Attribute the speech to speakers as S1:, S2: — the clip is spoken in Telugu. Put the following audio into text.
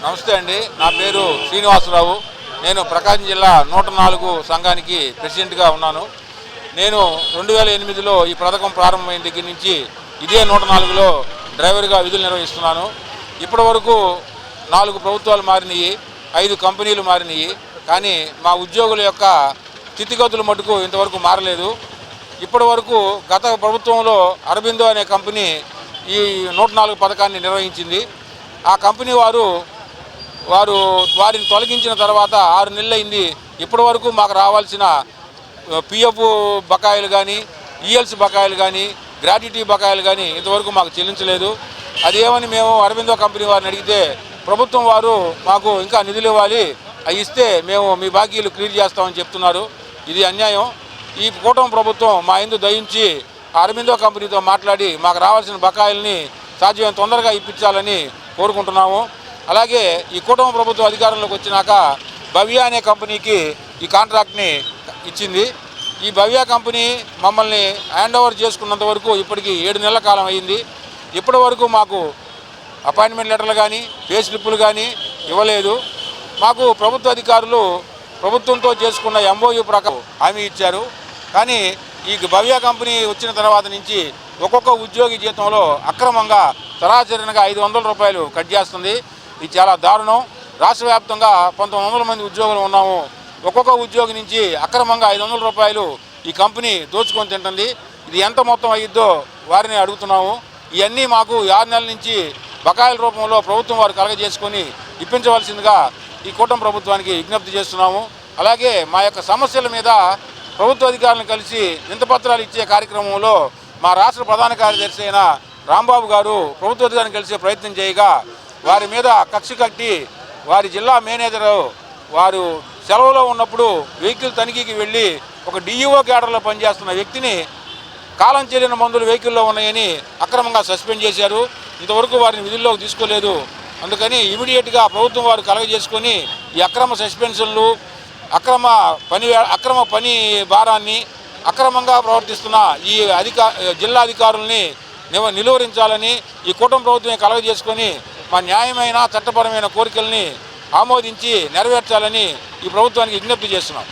S1: నమస్తే అండి. నా పేరు శ్రీనివాసరావు. నేను ప్రకాశం జిల్లా 104 సంఘానికి ప్రెసిడెంట్గా ఉన్నాను. నేను 2008లో ఈ పథకం ప్రారంభమైన దగ్గర నుంచి ఇదే 104లో డ్రైవర్గా విధులు నిర్వహిస్తున్నాను. ఇప్పటి వరకు 4 ప్రభుత్వాలు మారినాయి, 5 కంపెనీలు మారినాయి. కానీ మా ఉద్యోగుల యొక్క స్థితిగతులు మటుకు ఇంతవరకు మారలేదు. ఇప్పటి వరకు గత ప్రభుత్వంలో అరబిందో అనే కంపెనీ ఈ 104 పథకాన్ని నిర్వహించింది. ఆ కంపెనీ వారిని తొలగించిన తర్వాత 6 నెలలు అయింది. ఇప్పటి వరకు మాకు రావాల్సిన పిఎఫ్ బకాయిలు కానీ, ఈఎల్స్ బకాయిలు కానీ, గ్రాట్యుటీ బకాయిలు కానీ ఇంతవరకు మాకు చెల్లించలేదు. అదేమని మేము అరబిందో కంపెనీ వారిని అడిగితే ప్రభుత్వం వారు మాకు ఇంకా నిధులు ఇవ్వాలి, అవి ఇస్తే మేము మీ బాకీలు క్లియర్ చేస్తామని చెప్తున్నారు. ఇది అన్యాయం. ఈ కూటమి ప్రభుత్వం మా యందు దయించి అరబిందో కంపెనీతో మాట్లాడి మాకు రావాల్సిన బకాయిల్ని సాధ్యమైన తొందరగా ఇప్పించాలని కోరుకుంటున్నాము. అలాగే ఈ కూటమి ప్రభుత్వం అధికారంలోకి వచ్చినాక భవ్య అనే కంపెనీకి ఈ కాంట్రాక్ట్ని ఇచ్చింది. ఈ భవ్య కంపెనీ మమ్మల్ని హ్యాండ్ ఓవర్ చేసుకున్నంత వరకు ఇప్పటికి 7 నెలల కాలం అయింది. ఇప్పటి వరకు మాకు అపాయింట్మెంట్ లెటర్లు కానీ, పే స్లిప్పులు కానీ ఇవ్వలేదు. మాకు ప్రభుత్వ అధికారులు ప్రభుత్వంతో చేసుకున్న ఎంఓయూ ప్రకారం హామీ ఇచ్చారు. కానీ ఈ భవ్య కంపెనీ వచ్చిన తర్వాత నుంచి ఒక్కొక్క ఉద్యోగి జీతంలో అక్రమంగా సరాసరిగా 500 రూపాయలు కట్ చేస్తుంది. ఇది చాలా దారుణం. రాష్ట్ర వ్యాప్తంగా 1900 మంది ఉద్యోగులు ఉన్నాము. ఒక్కొక్క ఉద్యోగి నుంచి అక్రమంగా 500 రూపాయలు ఈ కంపెనీ దోచుకొని తింటుంది. ఇది ఎంత మొత్తం అయ్యిద్దో వారిని అడుగుతున్నాము. ఇవన్నీ మాకు 6 నెలల నుంచి బకాయిల రూపంలో ప్రభుత్వం వారు కలగజేసుకొని ఇప్పించవలసిందిగా ఈ కూటమి ప్రభుత్వానికి విజ్ఞప్తి చేస్తున్నాము. అలాగే మా యొక్క సమస్యల మీద ప్రభుత్వ అధికారులను కలిసి వినతిపత్రాలు ఇచ్చే కార్యక్రమంలో మా రాష్ట్ర ప్రధాన కార్యదర్శి అయిన రాంబాబు గారు ప్రభుత్వ అధికారులను కలిసే ప్రయత్నం చేయగా వారి మీద కక్ష కట్టి వారి జిల్లా మేనేజరు వారు సెలవులో ఉన్నప్పుడు వెహికల్ తనిఖీకి వెళ్ళి ఒక డిఈఓ క్యాడర్లో పనిచేస్తున్న వ్యక్తిని కాలం చెల్లిన మందులు వెహికల్లో ఉన్నాయని అక్రమంగా సస్పెండ్ చేశారు. ఇంతవరకు వారిని విధుల్లోకి తీసుకోలేదు. అందుకని ఇమీడియట్గా ప్రభుత్వం వారు కలగజేసుకొని ఈ అక్రమ సస్పెన్షన్లు, అక్రమ పని భారాన్ని, అక్రమంగా ప్రవర్తిస్తున్న ఈ జిల్లా అధికారుల్ని నిలువరించాలని ఈ కూటమి ప్రభుత్వమే కలగజేసుకొని మా న్యాయమైన చట్టపరమైన కోరికల్ని ఆమోదించి నెరవేర్చాలని ఈ ప్రభుత్వానికి విజ్ఞప్తి చేస్తున్నాం.